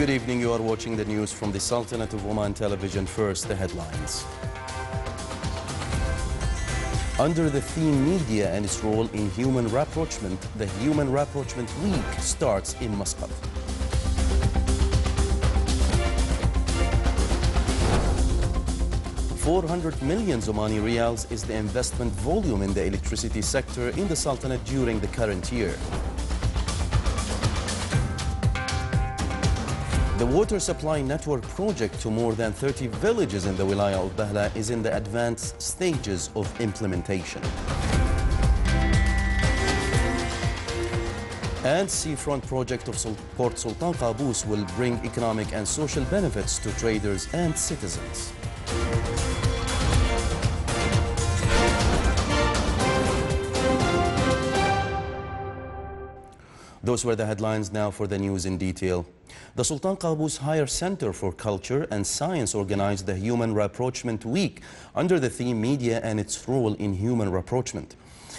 Good evening. You are watching the news from the Sultanate of Oman television. First, the headlines. Under the theme Media and its role in human rapprochement, the Human Rapprochement Week starts in Muscat. $400 million Omani riyals is the investment volume in the electricity sector in the Sultanate during the current year. The water supply network project to more than 30 villages in the Wilaya of Bahla is in the advanced stages of implementation. And seafront project of Port Sultan Qaboos will bring economic and social benefits to traders and citizens. Those were the headlines. Now for the news in detail. The Sultan Qaboos Higher Center for Culture and Science organized the Human Rapprochement Week under the theme Media and its role in human rapprochement.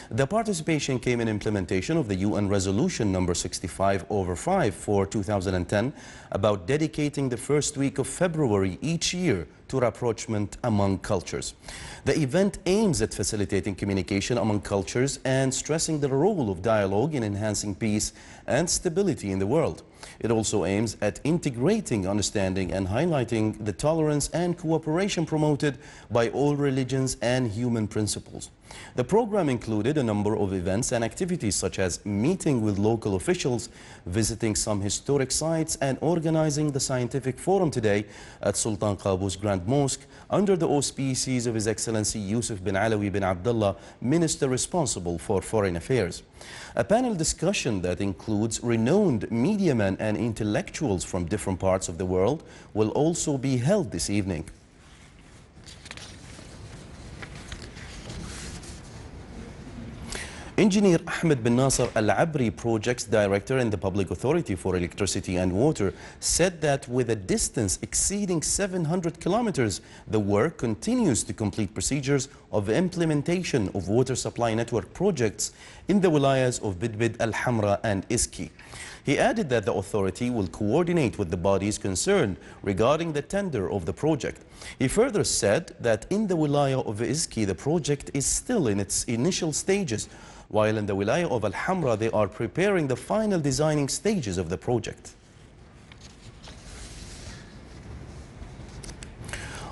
The participation came in implementation of the UN Resolution number 65/5 for 2010 about dedicating the first week of February each year to rapprochement among cultures. The event aims at facilitating communication among cultures and stressing the role of dialogue in enhancing peace and stability in the world. It also aims at integrating understanding and highlighting the tolerance and cooperation promoted by all religions and human principles. The program included a number of events and activities such as meeting with local officials, visiting some historic sites, and organizing the scientific forum today at Sultan Qaboos Grand Mosque under the auspices of His Excellency Yusuf bin Alawi bin Abdullah, Minister responsible for Foreign Affairs. A panel discussion that includes renowned media men and intellectuals from different parts of the world will also be held this evening. Engineer Ahmed bin Nasser Al-Abri, Projects Director in the Public Authority for Electricity and Water, said that with a distance exceeding 700 kilometers, the work continues to complete procedures of implementation of water supply network projects in the wilayas of Bidbid, Al-Hamra and Iski. He added that the authority will coordinate with the bodies concerned regarding the tender of the project. He further said that in the wilaya of Iski, the project is still in its initial stages, while in the wilaya of Al-Hamra, they are preparing the final designing stages of the project.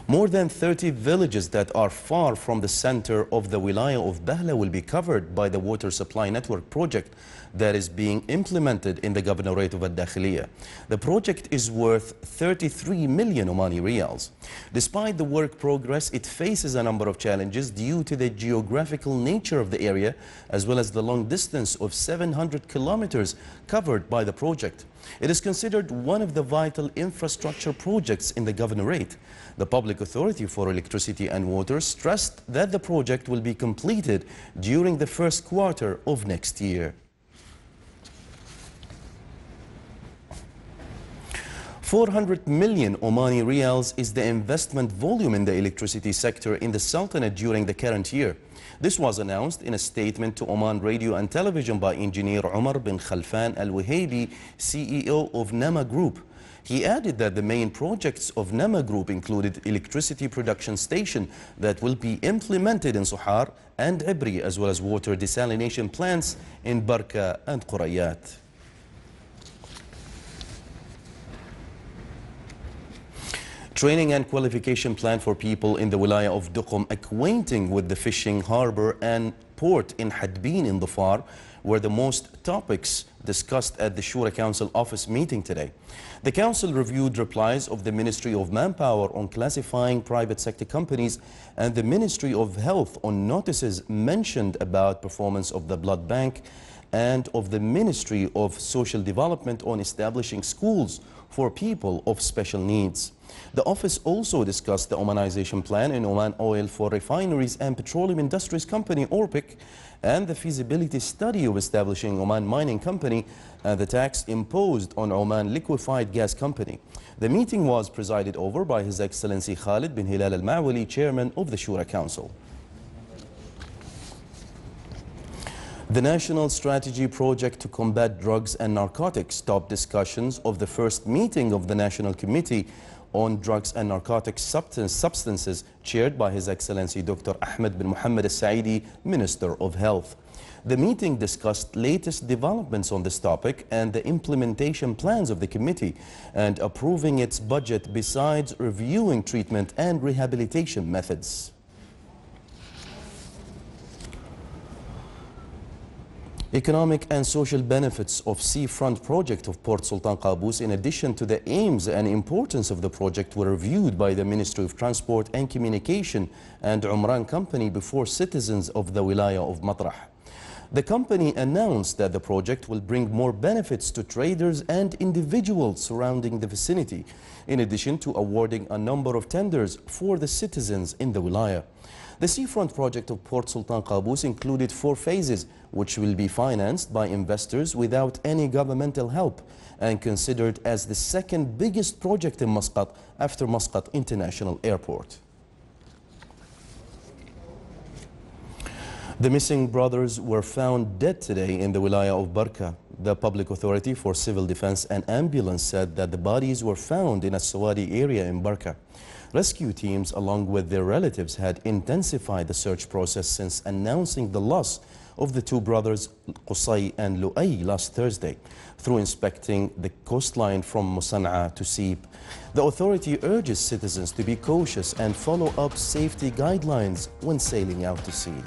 More than 30 villages that are far from the center of the wilaya of Bahla will be covered by the water supply network project that is being implemented in the governorate of Al-Dakhiliya. The project is worth 33 million Omani riyals. Despite the work progress, it faces a number of challenges due to the geographical nature of the area, as well as the long distance of 700 kilometers covered by the project. It is considered one of the vital infrastructure projects in the governorate. The Public Authority for Electricity and Water stressed that the project will be completed during the first quarter of next year. 400 million Omani riyals is the investment volume in the electricity sector in the Sultanate during the current year. This was announced in a statement to Oman Radio and Television by Engineer Umar bin Khalfan Al-Wahabi, CEO of Nama Group. He added that the main projects of Nama Group included electricity production station that will be implemented in Suhar and Ibri, as well as water desalination plants in Barka and Qurayat. Training and qualification plan for people in the wilaya of Duqm acquainting with the fishing harbor and port in Hadbin in Dhafar were the most topics discussed at the Shura Council office meeting today. The council reviewed replies of the Ministry of Manpower on classifying private sector companies and the Ministry of Health on notices mentioned about performance of the blood bank and of the Ministry of Social Development on establishing schools for people of special needs. The office also discussed the Omanization plan in Oman Oil for Refineries and Petroleum Industries Company, ORPIC, and the feasibility study of establishing Oman Mining Company and the tax imposed on Oman Liquefied Gas Company. The meeting was presided over by His Excellency Khalid bin Hilal Al-Ma'wali, Chairman of the Shura Council. The National Strategy Project to Combat Drugs and Narcotics topped discussions of the first meeting of the National Committee on Drugs and Narcotics Substances, chaired by His Excellency Dr. Ahmed bin Mohammed Al-Saidi, Minister of Health. The meeting discussed latest developments on this topic and the implementation plans of the committee and approving its budget, besides reviewing treatment and rehabilitation methods. Economic and social benefits of seafront project of Port Sultan Qaboos, in addition to the aims and importance of the project, were reviewed by the Ministry of Transport and Communication and Umran Company before citizens of the Wilaya of Matrah. The company announced that the project will bring more benefits to traders and individuals surrounding the vicinity, in addition to awarding a number of tenders for the citizens in the Wilaya. The seafront project of Port Sultan Qaboos included 4 phases, which will be financed by investors without any governmental help and considered as the second biggest project in Muscat after Muscat International Airport. The missing brothers were found dead today in the Wilaya of Barka. The Public Authority for Civil Defense and Ambulance said that the bodies were found in a Sawadi area in Barka. Rescue teams, along with their relatives, had intensified the search process since announcing the loss of the 2 brothers, Qusay and Lu'ay, last Thursday, through inspecting the coastline from Musan'a to Seep. The authority urges citizens to be cautious and follow up safety guidelines when sailing out to sea.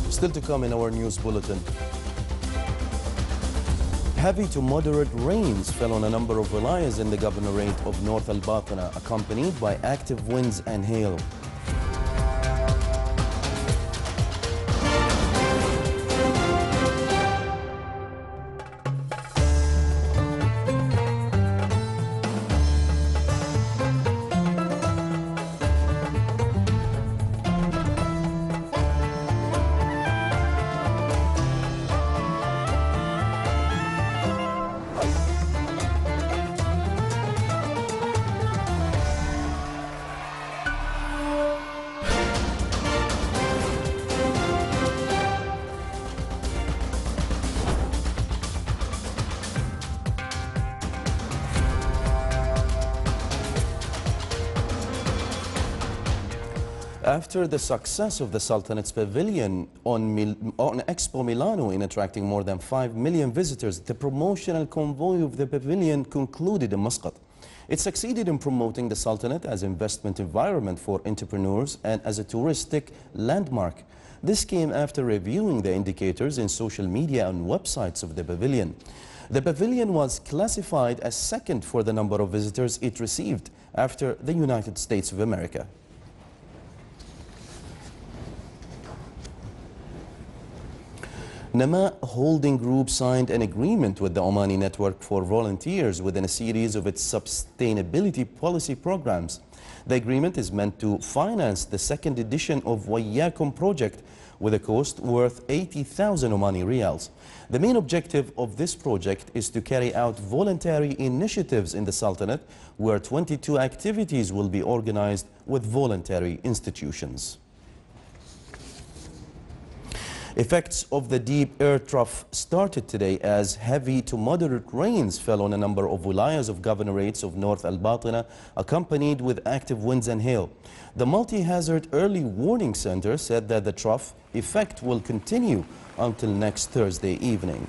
Still to come in our news bulletin. Heavy to moderate rains fell on a number of wilayas in the governorate of North Al-Batina, accompanied by active winds and hail. After the success of the Sultanate's Pavilion on Expo Milano in attracting more than 5 million visitors, the promotional convoy of the pavilion concluded in Muscat. It succeeded in promoting the Sultanate as an investment environment for entrepreneurs and as a touristic landmark. This came after reviewing the indicators in social media and websites of the pavilion. The pavilion was classified as second for the number of visitors it received after the United States of America. Nama Holding Group signed an agreement with the Omani Network for Volunteers within a series of its sustainability policy programs. The agreement is meant to finance the second edition of Wayakum project with a cost worth 80,000 Omani Riyals. The main objective of this project is to carry out voluntary initiatives in the Sultanate, where 22 activities will be organized with voluntary institutions. Effects of the deep air trough started today as heavy to moderate rains fell on a number of wilayas of governorates of North Al-Batina, accompanied with active winds and hail. The Multi-Hazard Early Warning Center said that the trough effect will continue until next Thursday evening.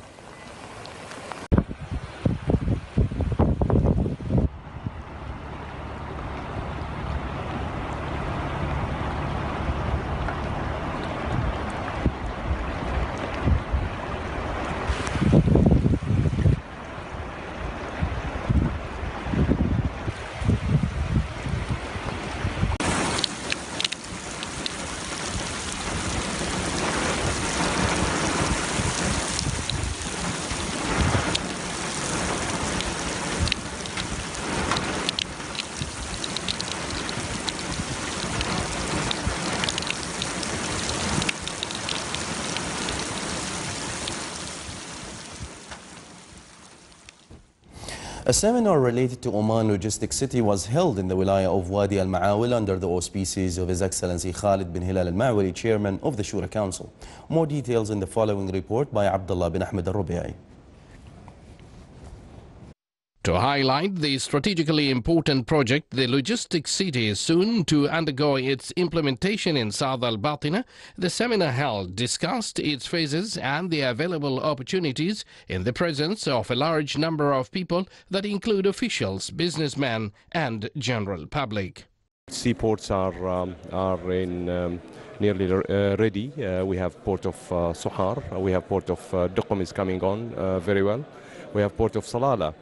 A seminar related to Oman Logistics City was held in the Wilaya of Wadi Al-Ma'awil under the auspices of His Excellency Khalid bin Hilal Al-Ma'wali, Chairman of the Shura Council. More details in the following report by Abdullah bin Ahmed Al-Rubi'i. To highlight the strategically important project, the logistics city is soon to undergo its implementation in South Al-Batina. The seminar held discussed its phases and the available opportunities in the presence of a large number of people that include officials, businessmen and general public. Seaports are nearly ready. We have port of Sohar, we have port of Duqm is coming on very well. We have port of Salala.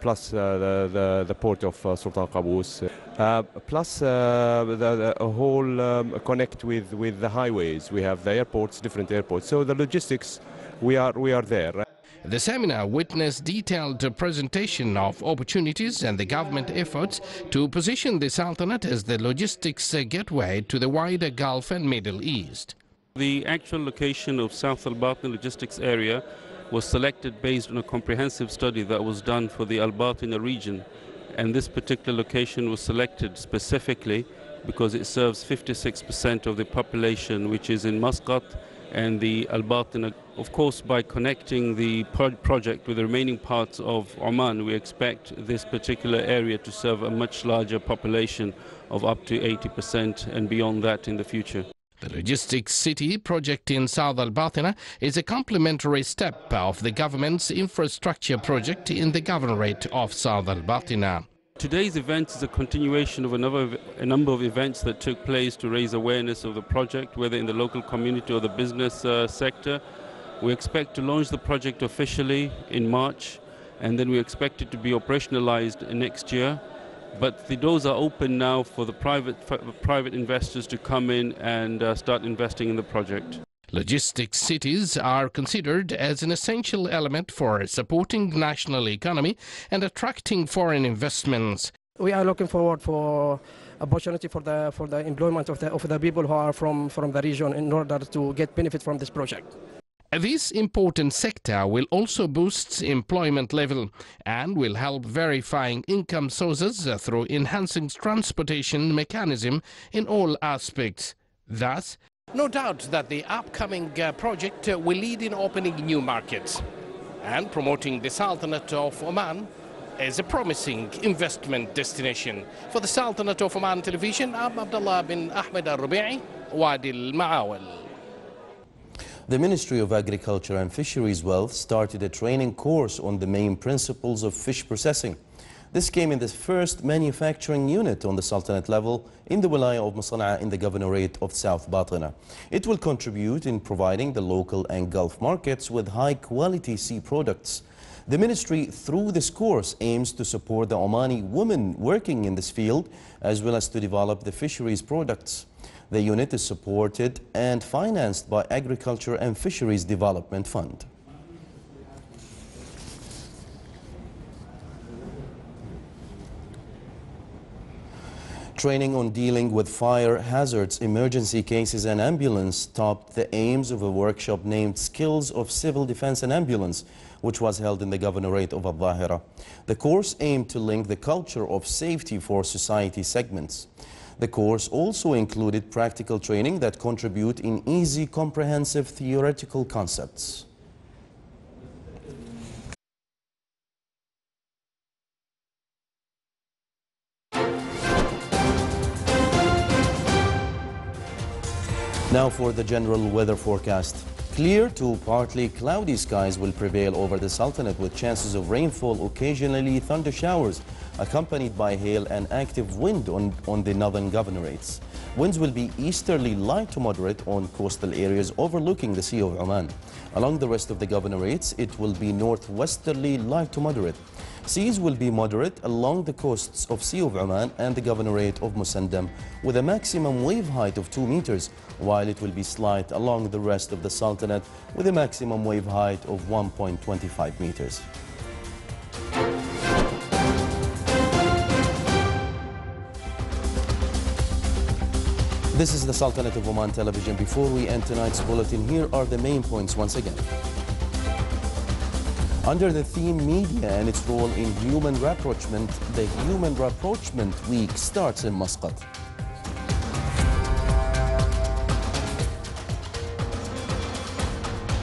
Plus the port of Sultan Qaboos, plus the whole connect with the highways. We have the airports, different airports. So the logistics, we are there. The seminar witnessed detailed presentation of opportunities and the government efforts to position the Sultanate as the logistics gateway to the wider Gulf and Middle East. The actual location of South Al-Batin logistics area was selected based on a comprehensive study that was done for the Al-Batina region, and this particular location was selected specifically because it serves 56% of the population which is in Muscat and the Al-Batina. Of course, by connecting the project with the remaining parts of Oman, we expect this particular area to serve a much larger population of up to 80% and beyond that in the future. The Logistics City project in South Al-Batina is a complementary step of the government's infrastructure project in the governorate of South Al-Batina. Today's event is a continuation of a number of events that took place to raise awareness of the project, whether in the local community or the business sector. We expect to launch the project officially in March, and then we expect it to be operationalized next year. But the doors are open now for the private investors to come in and start investing in the project. Logistics cities are considered as an essential element for supporting national economy and attracting foreign investments. We are looking forward for opportunity for the employment of the people who are from the region in order to get benefit from this project. This important sector will also boost employment level and will help verifying income sources through enhancing transportation mechanism in all aspects. Thus, no doubt that the upcoming project will lead in opening new markets and promoting the Sultanate of Oman as a promising investment destination. For the Sultanate of Oman Television, I'm Abdullah bin Ahmed Al-Rubi'i, Wadi Al-Ma'awil. The Ministry of Agriculture and Fisheries Wealth started a training course on the main principles of fish processing. This came in the first manufacturing unit on the Sultanate level in the Wilaya of Masana'a in the Governorate of South Batina. It will contribute in providing the local and Gulf markets with high-quality sea products. The ministry, through this course, aims to support the Omani women working in this field, as well as to develop the fisheries products. The unit is supported and financed by Agriculture and Fisheries Development Fund. Training on dealing with fire hazards, emergency cases and ambulance topped the aims of a workshop named Skills of Civil Defense and Ambulance, which was held in the Governorate of Al-Zahira. The course aimed to link the culture of safety for society segments. The course also included practical training that contribute in easy, comprehensive theoretical concepts. Now for the general weather forecast. Clear to partly cloudy skies will prevail over the Sultanate with chances of rainfall, occasionally thunder showers, accompanied by hail and active wind on the northern governorates. Winds will be easterly light to moderate on coastal areas overlooking the Sea of Oman. Along the rest of the governorates, it will be northwesterly light to moderate. Seas will be moderate along the coasts of Sea of Oman and the Governorate of Musandam with a maximum wave height of 2 meters, while it will be slight along the rest of the Sultanate with a maximum wave height of 1.25 meters. This is the Sultanate of Oman Television. Before we end tonight's bulletin, here are the main points once again. Under the theme Media and its role in human rapprochement, the Human Rapprochement Week starts in Muscat.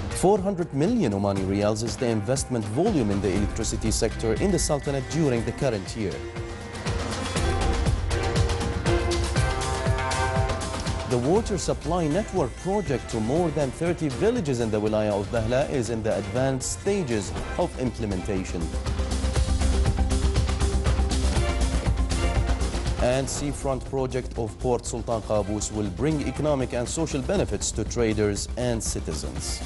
$400 million Omani Riyals is the investment volume in the electricity sector in the Sultanate during the current year. The water supply network project to more than 30 villages in the Wilaya of Bahla is in the advanced stages of implementation. And seafront project of Port Sultan Qaboos will bring economic and social benefits to traders and citizens.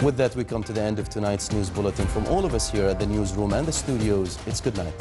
With that, we come to the end of tonight's news bulletin. From all of us here at the newsroom and the studios, it's good night.